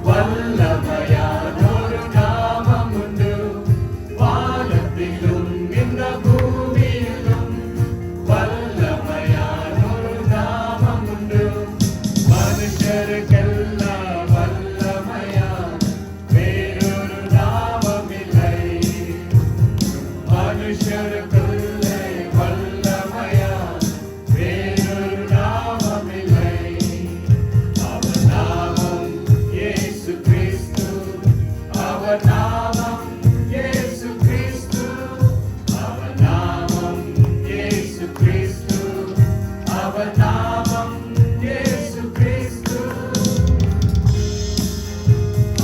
வல்லமையானொரு நாமம் உண்டு. வானத்திலும் இந்த பூமியிலும் வல்லமையானொரு நாமம் உண்டு. மனுஷருக்கெல்லாம் வல்லமையான் வேறொரு நாமம் இல்லை. மனுஷருக்குள்ளே வல்லமையான் வேறொரு நாமம் இல்லை. அவர் நாமம் இயேசு கிறிஸ்து. அவர் நாமம் இயேசு கிறிஸ்து. அவர் நாமம் இயேசு கிறிஸ்து. அவர் நாமம் இயேசு கிறிஸ்து.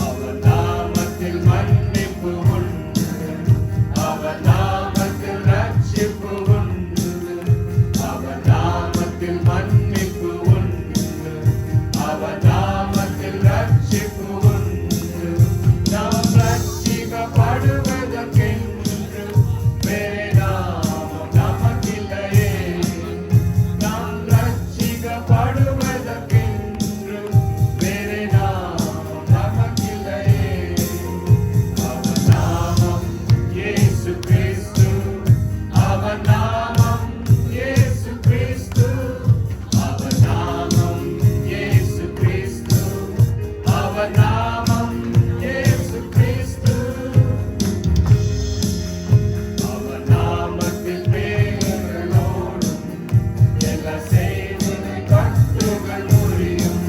அவர் நாமத்தில் மன்னிப்பு உண்டு. அவர் நாமத்தில் ரட்சிப்பு உண்டு. அவர் நாமத்தில் மன்னிப்பு உண்டு. அவர் நாமத்தில் ரட்சிப்பு உண்டு. நாம் ரட்சிக்கப்படுவதற்கென்று வேறே நாமம் நமக்கில்லையே. நாம் ரட்சிக்கப்படுவதற்கென்று வேறே நாமம் நமக்கில்லையே. அவர் நாமம் இயேசு கிறிஸ்து. அவர் நாமம் இயேசு கிறிஸ்து. அவர் நாமம் இயேசு கிறிஸ்து. அவர் நாமம் இயேசு கிறிஸ்து. அவர் நாமத்தில் பேர்களோடும் எல்லா செய்தினை கட்டுகள் முறியும்.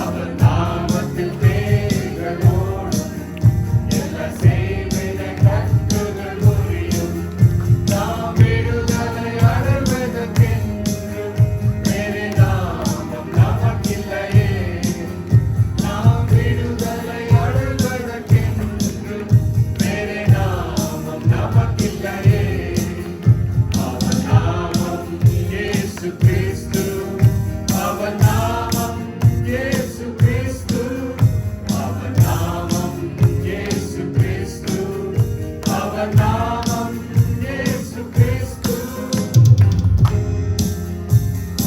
அவர் நாமத்தில் பேர்களோடும் எல்லா செய்தினை கட்டுகள் முறியும். நாம் விடுதலை அடைவதற்கென்று வேறே நாமம் நமக்கில்லையே. நாம் விடுதலை அடைவதற்கென்று வேறே நாமம் நமக்கில்லையே. அவர் நாமம் இயேசு கிறிஸ்து. அவர் நாமம் இயேசு கிறிஸ்து. அவர் நாமம் இயேசு கிறிஸ்து. அவர் நாமம் இயேசு கிறிஸ்து.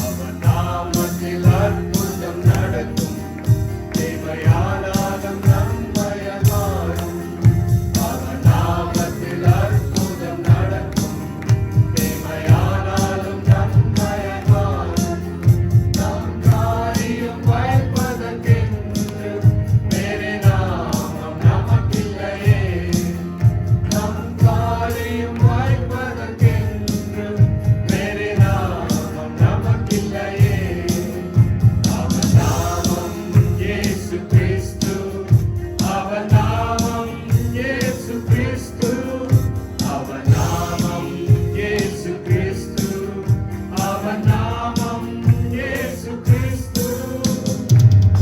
அவர் நாமத்தில் அற்புதம் நடக்கும். தேவையானாலும் நன்மையாய் மாறும். அவர் நாமத்தில் அற்புதம் நடக்கும். தேவையானாலும் நன்மையாய் மாறும். நம் காரியம் வாய்ப்பதற்கென்று வேறே நாமம் நமக்கில்லையே. நம் காரியம் வாய்ப்பதற்கென்று வேறே நாமம் நமக்கில்லையே. அவர் நாமம் இயேசு கிறிஸ்து. அவர் நாமம் இயேசு கிறிஸ்து. அவர் நாமம் இயேசு கிறிஸ்து. அவர் நாமம் இயேசு கிறிஸ்து.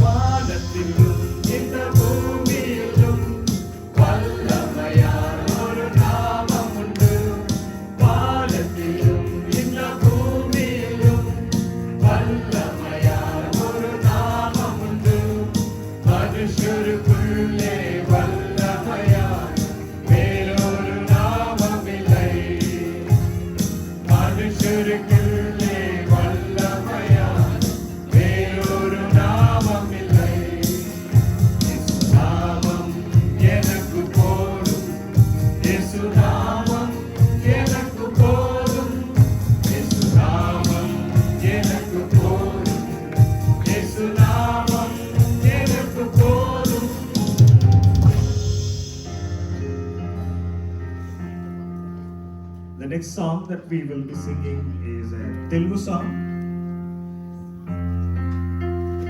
வானத்திலும் இந்த பூமியிலும் வல்லமையானொரு நாமம் உண்டு. வானத்திலும் இந்த பூமியிலும் வல்லமையானொரு நாமம் உண்டு. மனுஷருக்குள்ளே வல்லமையான் வேறொரு நாமம் இல்லை. மனுஷருக்குள்ளே வல்லமையான் வேறொரு நாமம் இல்லை. இயேசு நாமம் எனக்கு போதும். இயேசு நாமம் எனக்கு போதும். இயேசு நாமம் எனக்கு போதும். இயேசு நாமம் எனக்கு போதும். The next song that we will be singing is a Telugu song.